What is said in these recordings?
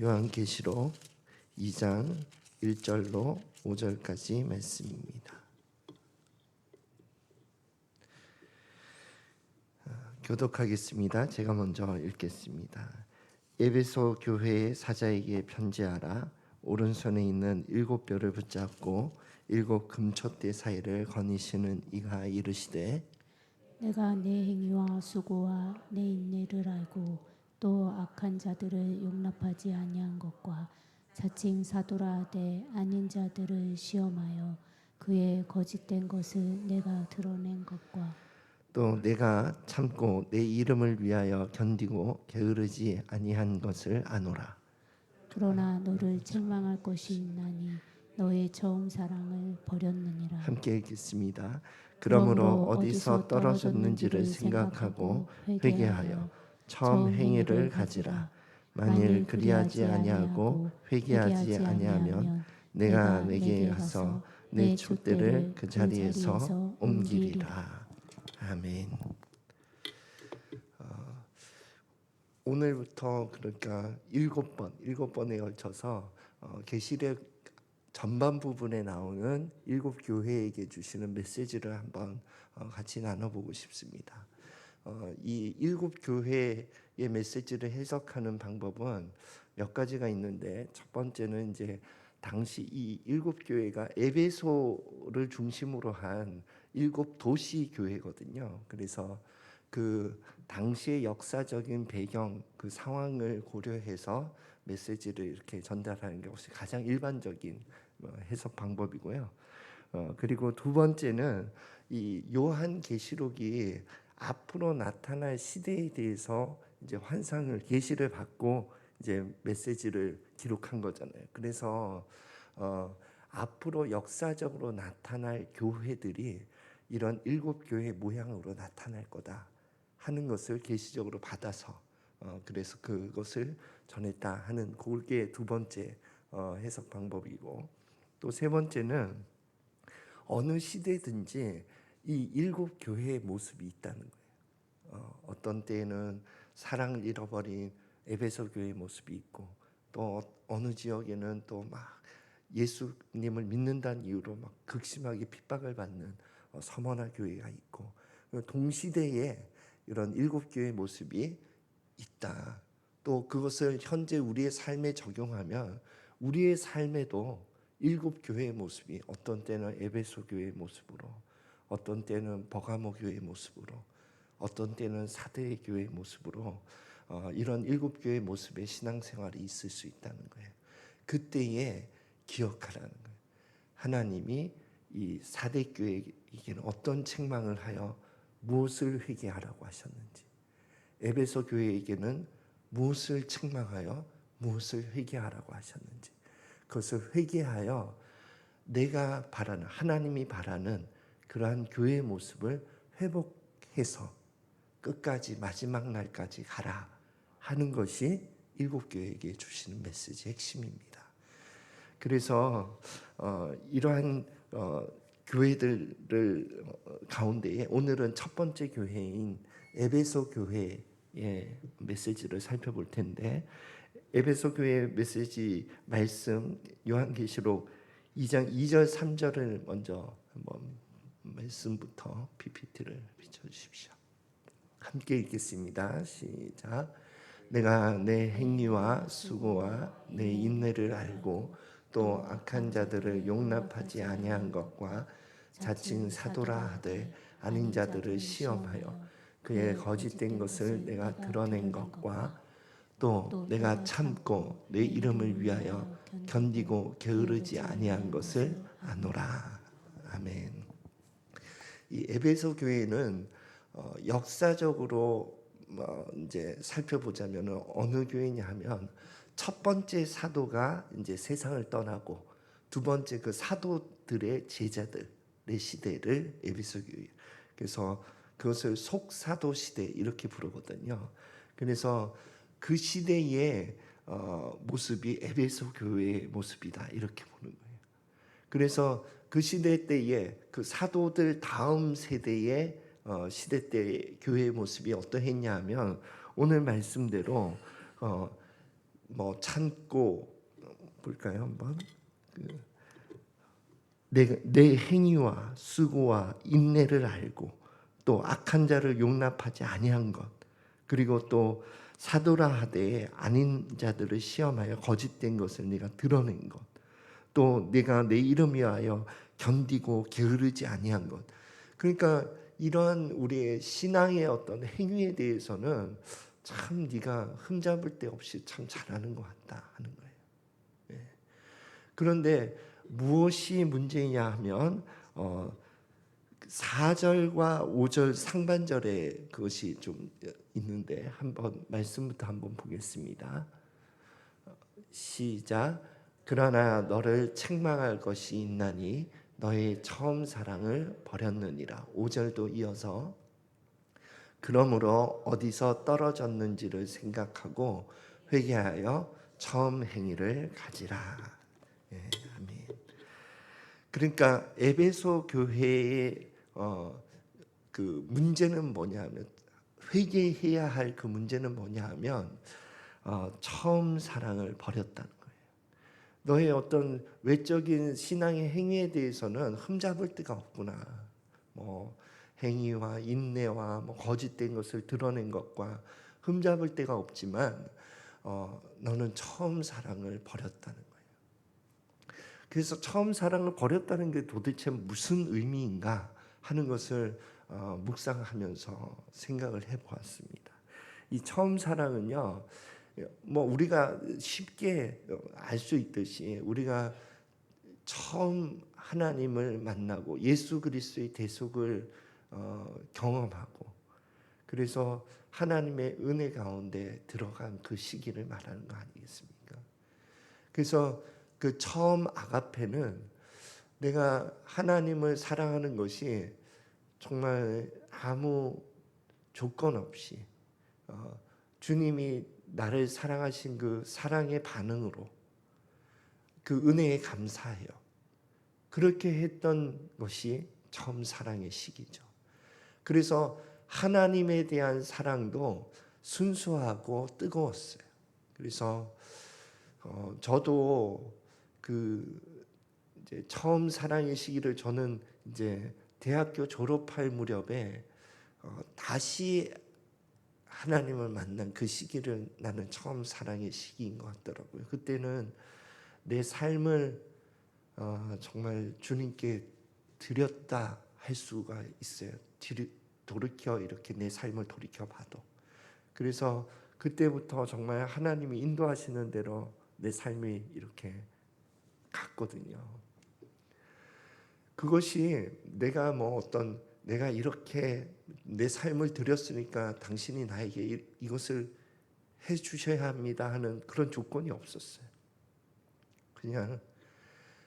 요한계시록 2장 1절로 5절까지 말씀입니다. 교독하겠습니다. 제가 먼저 읽겠습니다. 에베소 교회의 사자에게 편지하라. 오른손에 있는 7뼈를 붙잡고 7 금촛대 사이를 거니시는 이가 이르시되, 내가 내 행위와 수고와 내 인내를 알고 또 악한 자들을 용납하지 아니한 것과 자칭 사도라 하되 아닌 자들을 시험하여 그의 거짓된 것을 내가 드러낸 것과 또 내가 참고 내 이름을 위하여 견디고 게으르지 아니한 것을 아노라. 그러나 너를 책망할 것이 있나니 너의 처음 사랑을 버렸느니라. 함께 읽겠습니다. 그러므로 어디서 떨어졌는지를 생각하고 회개하여 처음 행위를 가지라. 만일 그리하지 아니하고 회개하지 아니하면 내가 내게 가서 내 촛대를 그 자리에서 옮기리라. 아멘. 오늘부터 그러니까 7번에 걸쳐서 계시록 전반 부분에 나오는 7교회에게 주시는 메시지를 한번 같이 나눠보고 싶습니다. 이 7교회의 메시지를 해석하는 방법은 몇 가지가 있는데, 첫 번째는 이제 당시 이 7교회가 에베소를 중심으로 한 7도시 교회거든요. 그래서 그 당시의 역사적인 배경, 그 상황을 고려해서 메시지를 이렇게 전달하는 것이 가장 일반적인 해석 방법이고요. 그리고 두 번째는 이 요한계시록이 앞으로 나타날 시대에 대해서 이제 환상을 계시를 받고 이제 메시지를 기록한 거잖아요. 그래서 앞으로 역사적으로 나타날 교회들이 이런 7교회 모양으로 나타날 거다 하는 것을 계시적으로 받아서 그래서 그것을 전했다 하는 그게 두 번째 해석 방법이고, 또 세 번째는 어느 시대든지 이 7교회의 모습이 있다는 거예요. 어떤 때에는 사랑을 잃어버린 에베소 교회의 모습이 있고, 또 어느 지역에는 또 막 예수님을 믿는다는 이유로 막 극심하게 핍박을 받는 서머나 교회가 있고, 동시대에 이런 7교회의 모습이 있다. 또 그것을 현재 우리의 삶에 적용하면 우리의 삶에도 7교회의 모습이 어떤 때는 에베소 교회의 모습으로, 어떤 때는 버가모 교회의 모습으로, 어떤 때는 사대 교회의 모습으로 이런 7교회의 모습의 신앙생활이 있을 수 있다는 거예요. 그때에 기억하라는 거예요. 하나님이 이 사대 교회에게는 어떤 책망을 하여 무엇을 회개하라고 하셨는지, 에베소 교회에게는 무엇을 책망하여 무엇을 회개하라고 하셨는지, 그것을 회개하여 내가 바라는, 하나님이 바라는 그러한 교회의 모습을 회복해서 끝까지 마지막 날까지 가라 하는 것이 7교회에게 주시는 메시지의 핵심입니다. 그래서 이러한 교회들을 가운데에 오늘은 첫 번째 교회인 에베소 교회의 메시지를 살펴볼 텐데, 에베소 교회의 메시지 말씀 요한계시록 2장 2절 3절을 먼저 한번 말씀부터 PPT를 비춰주십시오. 함께 읽겠습니다. 시작. 내가 내 행위와 수고와 내 인내를 알고 또 악한 자들을 용납하지 아니한 것과 자칭 사도라 하되 아닌 자들을 시험하여 그의 거짓된 것을 내가 드러낸 것과 또 내가 참고 내 이름을 위하여 견디고 게으르지 아니한 것을 아노라. 아멘. 이 에베소 교회는 역사적으로 이제 살펴보자면 어느 교회냐 하면, 첫 번째 사도가 이제 세상을 떠나고 두 번째 그 사도들의 제자들의 시대를 에베소 교회, 그래서 그것을 속사도 시대 이렇게 부르거든요. 그래서 그 시대의 모습이 에베소 교회의 모습이다 이렇게 보는 거예요. 그래서 그 시대 때에 그 사도들 다음 세대의 시대 때 교회의 모습이 어떠했냐 하면, 오늘 말씀대로 뭐 참고 볼까요 한번? 내 행위와 수고와 인내를 알고 또 악한 자를 용납하지 아니한 것, 그리고 또 사도라 하되 아닌 자들을 시험하여 거짓된 것을 네가 드러낸 것, 또 네가 내 이름 위하여 견디고 게으르지 아니한 것. 그러니까 이러한 우리의 신앙의 어떤 행위에 대해서는 참 네가 흠잡을 데 없이 참 잘하는 것 같다 하는 거예요. 예. 그런데 무엇이 문제냐 하면 4절과 5절 상반절에 그것이 좀 있는데 한번 말씀부터 한번 보겠습니다. 시작. 그러나 너를 책망할 것이 있나니 너의 처음 사랑을 버렸느니라. 5절도 이어서 그러므로 어디서 떨어졌는지를 생각하고 회개하여 처음 행위를 가지라. 예, 아멘. 그러니까 에베소 교회의 그 문제는 뭐냐면, 회개해야 할 그 문제는 뭐냐하면 처음 사랑을 버렸다는 거예요. 너의 어떤 외적인 신앙의 행위에 대해서는 흠잡을 데가 없구나. 뭐 행위와 인내와 뭐 거짓된 것을 드러낸 것과 흠잡을 데가 없지만 너는 처음 사랑을 버렸다는 거예요. 그래서 처음 사랑을 버렸다는 게 도대체 무슨 의미인가 하는 것을 묵상하면서 생각을 해보았습니다. 이 처음 사랑은요, 뭐 우리가 쉽게 알 수 있듯이 우리가 처음 하나님을 만나고 예수 그리스도의 대속을 경험하고 그래서 하나님의 은혜 가운데 들어간 그 시기를 말하는 거 아니겠습니까? 그래서 그 처음 아가페는 내가 하나님을 사랑하는 것이 정말 아무 조건 없이 주님이 나를 사랑하신 그 사랑의 반응으로 그 은혜에 감사해요. 그렇게 했던 것이 처음 사랑의 시기죠. 그래서 하나님에 대한 사랑도 순수하고 뜨거웠어요. 그래서 저도 그 이제 처음 사랑의 시기를 저는 이제 대학교 졸업할 무렵에 다시 하나님을 만난 그 시기를 나는 처음 사랑의 시기인 것 같더라고요. 그때는 내 삶을 정말 주님께 드렸다 할 수가 있어요. 돌이켜 이렇게 내 삶을 돌이켜 봐도. 그래서 그때부터 정말 하나님이 인도하시는 대로 내 삶이 이렇게 갔거든요. 그것이 내가 뭐 어떤 내가 이렇게 내 삶을 드렸으니까 당신이 나에게 이것을 해 주셔야 합니다 하는 그런 조건이 없었어요. 그냥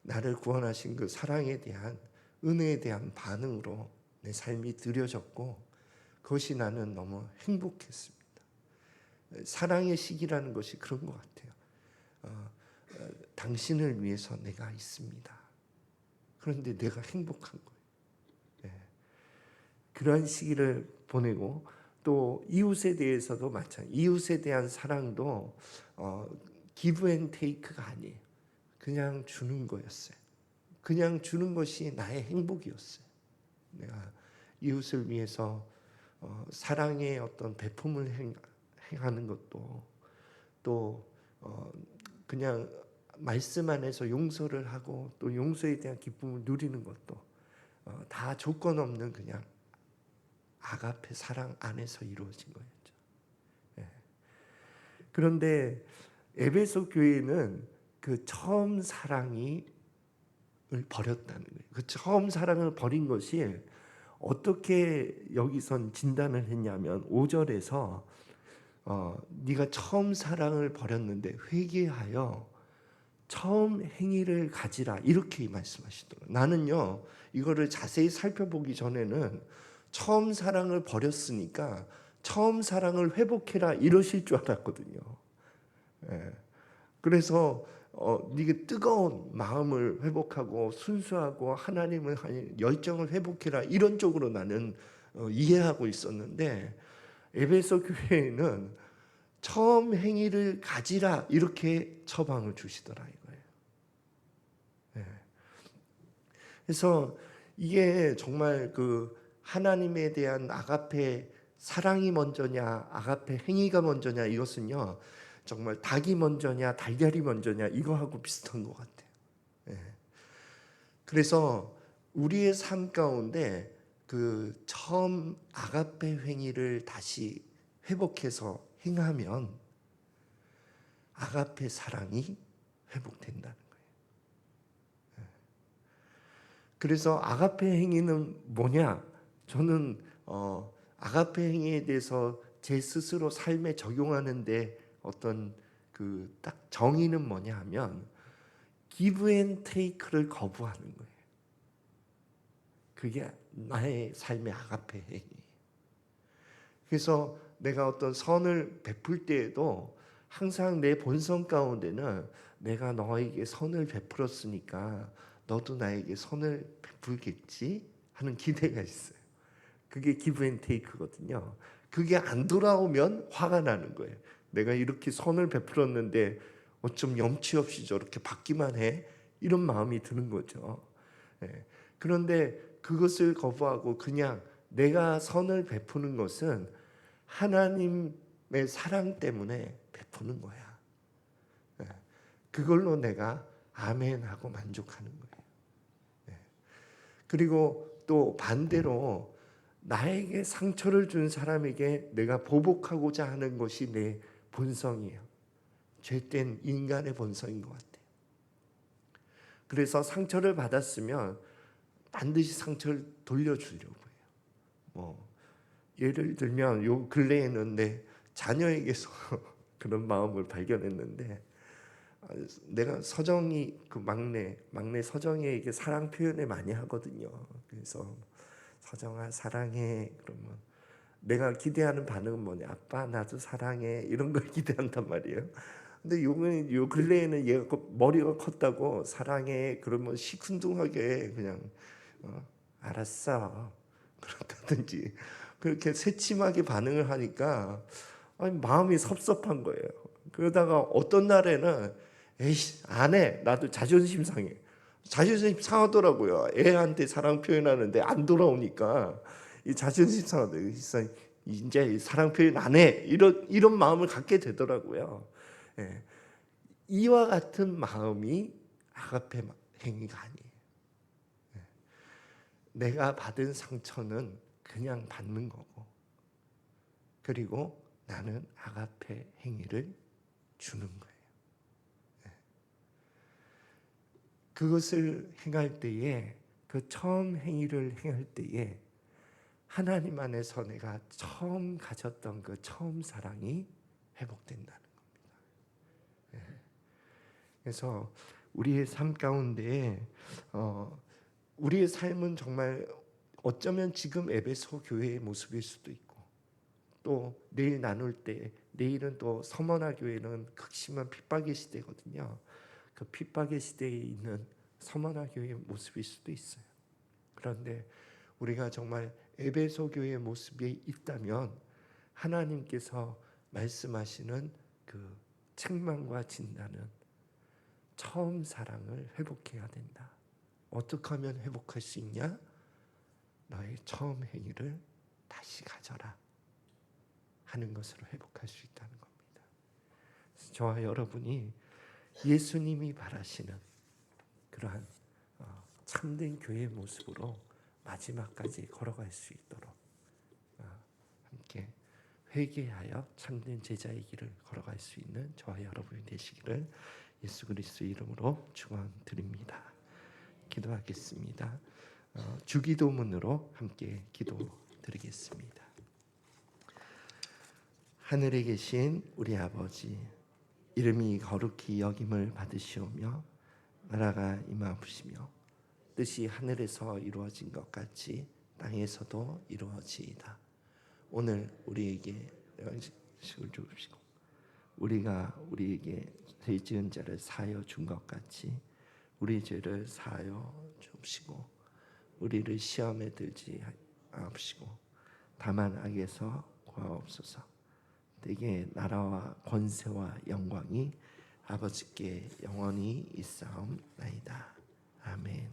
나를 구원하신 그 사랑에 대한 은혜에 대한 반응으로 내 삶이 드려졌고 그것이 나는 너무 행복했습니다. 사랑의 시기라는 것이 그런 것 같아요. 당신을 위해서 내가 있습니다. 그런데 내가 행복한 거예요. 네. 그러한 시기를 보내고 또 이웃에 대해서도 마찬가지. 이웃에 대한 사랑도 기브 앤 테이크가 아니에요. 그냥 주는 거였어요. 그냥 주는 것이 나의 행복이었어요. 내가 이웃을 위해서 사랑의 어떤 배품을 행하는 것도 또 그냥 말씀 안에서 용서를 하고 또 용서에 대한 기쁨을 누리는 것도 다 조건 없는 그냥 아가페 사랑 안에서 이루어진 거였죠. 예. 그런데 에베소 교회는 그 처음 사랑을 버렸다는 거예요. 그 처음 사랑을 버린 것이 어떻게 여기선 진단을 했냐면 5절에서 네가 처음 사랑을 버렸는데 회개하여 처음 행위를 가지라 이렇게 말씀하시더라고요. 나는요 이거를 자세히 살펴보기 전에는 처음 사랑을 버렸으니까 처음 사랑을 회복해라 이러실 줄 알았거든요. 예. 그래서 네가 뜨거운 마음을 회복하고 순수하고 하나님을 열정을 회복해라 이런 쪽으로 나는 이해하고 있었는데 에베소 교회는 처음 행위를 가지라 이렇게 처방을 주시더라 이거예요. 예. 그래서 이게 정말 그 하나님에 대한 아가페 사랑이 먼저냐 아가페 행위가 먼저냐 이것은요 정말 닭이 먼저냐 달걀이 먼저냐 이거하고 비슷한 것 같아요. 예. 그래서 우리의 삶 가운데 그 처음 아가페 행위를 다시 회복해서 행하면 아가페 사랑이 회복된다는 거예요. 그래서 아가페 행위는 뭐냐? 저는 아가페 행위에 대해서 제 스스로 삶에 적용하는데 어떤 그 딱 정의는 뭐냐 하면 give and take를 거부하는 거예요. 그게 나의 삶의 아가페 행위. 그래서 내가 어떤 선을 베풀 때에도 항상 내 본성 가운데는 내가 너에게 선을 베풀었으니까 너도 나에게 선을 베풀겠지 하는 기대가 있어요. 그게 give and take거든요. 그게 안 돌아오면 화가 나는 거예요. 내가 이렇게 선을 베풀었는데 어쩜 염치 없이 저렇게 받기만 해? 이런 마음이 드는 거죠. 예. 그런데 그것을 거부하고 그냥 내가 선을 베푸는 것은 하나님의 사랑 때문에 베푸는 거야. 예. 그걸로 내가 아멘 하고 만족하는 거예요. 예. 그리고 또 반대로 나에게 상처를 준 사람에게 내가 보복하고자 하는 것이 내 본성이에요. 죄된 인간의 본성인 것 같아요. 그래서 상처를 받았으면 반드시 상처를 돌려주려고 해요. 뭐 예를 들면 요 근래에는 내 자녀에게서 그런 마음을 발견했는데 내가 서정이 그 막내 서정이에게 사랑 표현을 많이 하거든요. 그래서 서정아 사랑해 그러면 내가 기대하는 반응은 뭐냐? 아빠 나도 사랑해 이런 걸 기대한단 말이에요. 근데 요 근래에는 얘가 머리가 컸다고 사랑해 그러면 시큰둥하게 그냥 알았어 그렇다든지 그렇게 새침하게 반응을 하니까 아니, 마음이 섭섭한 거예요. 그러다가 어떤 날에는 에이씨 안 해 나도 자존심 상해. 자존심 상하더라고요. 애한테 사랑 표현하는데 안 돌아오니까 이 자존심 상하더라고요. 이제 사랑 표현 안 해. 이런 마음을 갖게 되더라고요. 예. 이와 같은 마음이 아가페 행위가 아니에요. 내가 받은 상처는 그냥 받는 거고, 그리고 나는 아가페 행위를 주는 거예요. 그것을 행할 때에 그 처음 행위를 행할 때에 하나님 안에서 내가 처음 가졌던 그 처음 사랑이 회복된다는 겁니다. 그래서 우리의 삶 가운데 우리의 삶은 정말 어쩌면 지금 에베소 교회의 모습일 수도 있고 또 내일 나눌 때 내일은 또 서머나 교회는 극심한 핍박의 시대거든요. 그 핍박의 시대에 있는 서머나 교회의 모습일 수도 있어요. 그런데 우리가 정말 에베소 교회의 모습이 있다면 하나님께서 말씀하시는 그 책망과 진단은 처음 사랑을 회복해야 된다. 어떻게 하면 회복할 수 있냐? 너의 처음 행위를 다시 가져라 하는 것으로 회복할 수 있다는 겁니다. 저와 여러분이 예수님이 바라시는 그러한 참된 교회의 모습으로 마지막까지 걸어갈 수 있도록 함께 회개하여 참된 제자의 길을 걸어갈 수 있는 저와 여러분이 되시기를 예수 그리스도의 이름으로 축원드립니다. 기도하겠습니다. 주기도문으로 함께 기도드리겠습니다. 하늘에 계신 우리 아버지, 이름이 거룩히 여김을 받으시오며 나라가 임하옵시며 뜻이 하늘에서 이루어진 것 같이 땅에서도 이루어지이다. 오늘 우리에게 양식을 주옵시고 우리가 우리에게 죄 지은 자를 사하여 준 것 같이 우리 죄를 사하여 주옵시고 우리를 시험에 들지 마옵시고 다만 악에서 구하옵소서. 되게 나라와 권세와 영광이 아버지께 영원히 있사옵나이다. 아멘.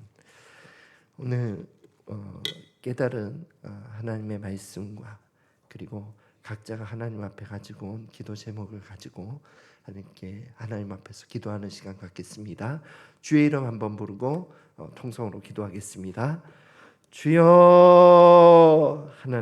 오늘 깨달은 하나님의 말씀과 그리고 각자가 하나님 앞에 가지고 온 기도 제목을 가지고 하나님 앞에서 기도하는 시간 갖겠습니다. 주의 이름 한번 부르고 통성으로 기도하겠습니다. 주여. 하나님